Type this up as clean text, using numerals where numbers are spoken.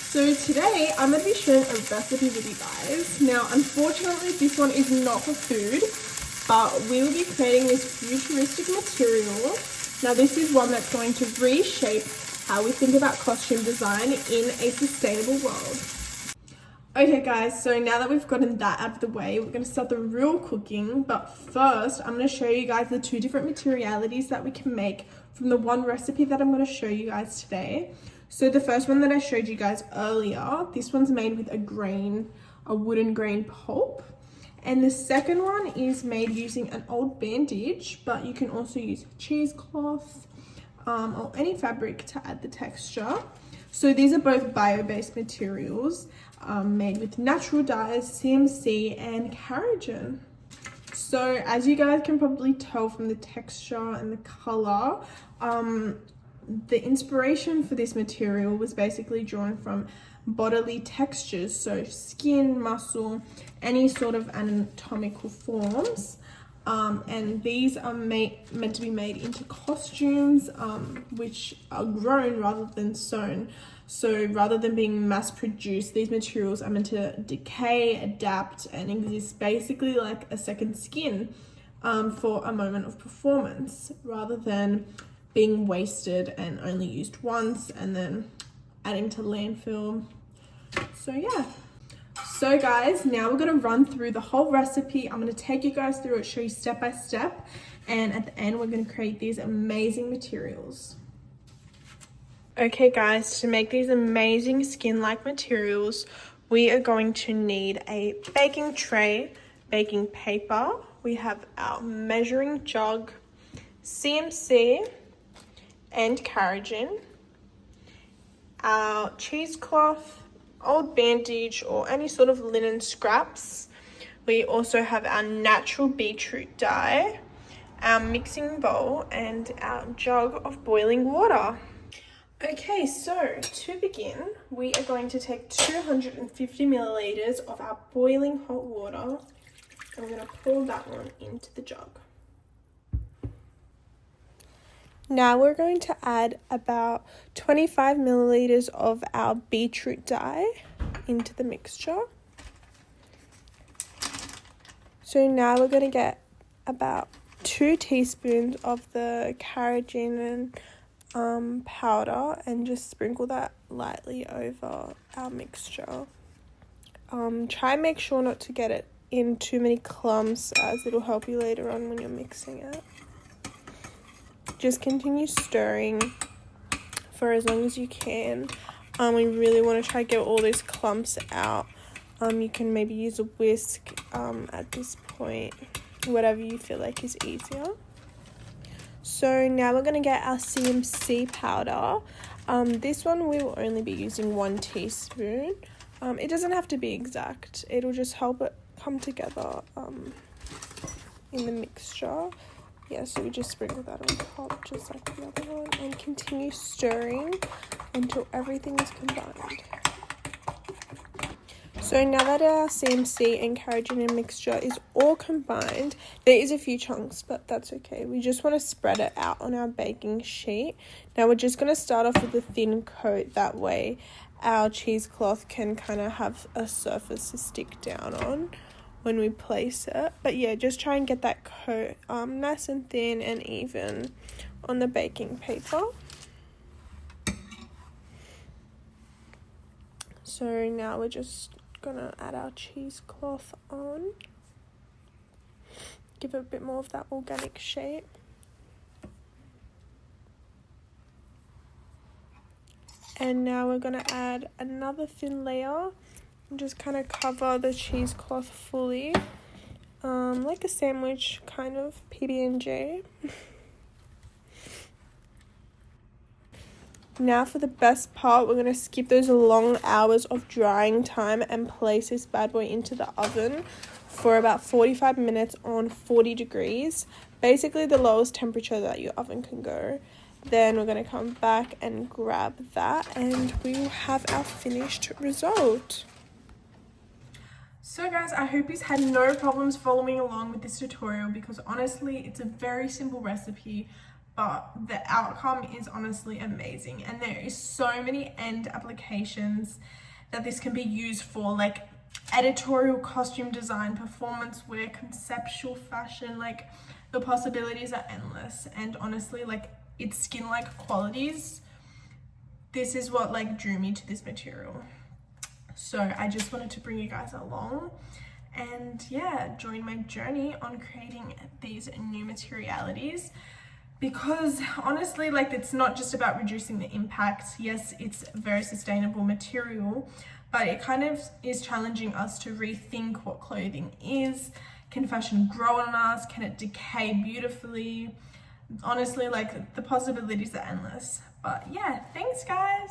So today I'm going to be sharing a recipe with you guys. Now unfortunately this one is not for food, but we will be creating this futuristic material. Now this is one that's going to reshape how we think about costume design in a sustainable world. Okay guys, so now that we've gotten that out of the way, we're going to start the real cooking. But first I'm going to show you guys the two different materialities that we can make from the one recipe that I'm going to show you guys today. So the first one that I showed you guys earlier, this one's made with a wooden grain pulp. And the second one is made using an old bandage, but you can also use cheesecloth or any fabric to add the texture. So these are both bio-based materials made with natural dyes, CMC and Carrageen. So as you guys can probably tell from the texture and the color, the inspiration for this material was basically drawn from bodily textures, so skin, muscle, any sort of anatomical forms. And these are meant to be made into costumes, which are grown rather than sewn. So rather than being mass produced, these materials are meant to decay, adapt, and exist basically like a second skin for a moment of performance, rather than being wasted and only used once and then adding to landfill. So yeah. So guys, now we're going to run through the whole recipe. I'm going to take you guys through it, show you step by step, and at the end we're going to create these amazing materials. Okay guys, to make these amazing skin-like materials, we are going to need a baking tray, baking paper, we have our measuring jug, CMC and Carrageen, our cheesecloth, old bandage or any sort of linen scraps. We also have our natural beetroot dye, our mixing bowl and our jug of boiling water. Okay, so to begin, we are going to take 250 milliliters of our boiling hot water and we're going to pour that one into the jug. Now we're going to add about 25 milliliters of our beetroot dye into the mixture. So now we're going to get about 2 teaspoons of the Carrageen powder and just sprinkle that lightly over our mixture. Try and make sure not to get it in too many clumps, as it'll help you later on when you're mixing it. Just continue stirring for as long as you can. We really want to try to get all these clumps out. You can maybe use a whisk at this point, whatever you feel like is easier. So now we're going to get our CMC powder. This one we will only be using 1 teaspoon. It doesn't have to be exact. It'll just help it come together in the mixture. Yeah, so we just sprinkle that on top just like the other one and continue stirring until everything is combined. So now that our CMC and Carrageen mixture is all combined, there is a few chunks, but that's okay. We just want to spread it out on our baking sheet. Now we're just going to start off with a thin coat, that way our cheesecloth can kind of have a surface to stick down on when we place it. But yeah, just try and get that coat nice and thin and even on the baking paper. So now we're just gonna add our cheesecloth on, give it a bit more of that organic shape. And now we're gonna add another thin layer and just kind of cover the cheesecloth fully, like a sandwich kind of, PB&J. Now for the best part, we're going to skip those long hours of drying time and place this bad boy into the oven for about 45 minutes on 40 degrees, basically the lowest temperature that your oven can go. Then we're going to come back and grab that and we will have our finished result. So guys, I hope you've had no problems following along with this tutorial, because honestly it's a very simple recipe, but the outcome is honestly amazing. And there is so many end applications that this can be used for, like editorial costume design, performance wear, conceptual fashion. Like the possibilities are endless. And honestly, like its skin-like qualities, this is what like drew me to this material. So I just wanted to bring you guys along and yeah, join my journey on creating these new materialities, because honestly, like it's not just about reducing the impact. Yes, it's a very sustainable material, but it kind of is challenging us to rethink what clothing is. Can fashion grow on us? Can it decay beautifully? Honestly, like the possibilities are endless. But yeah, thanks guys.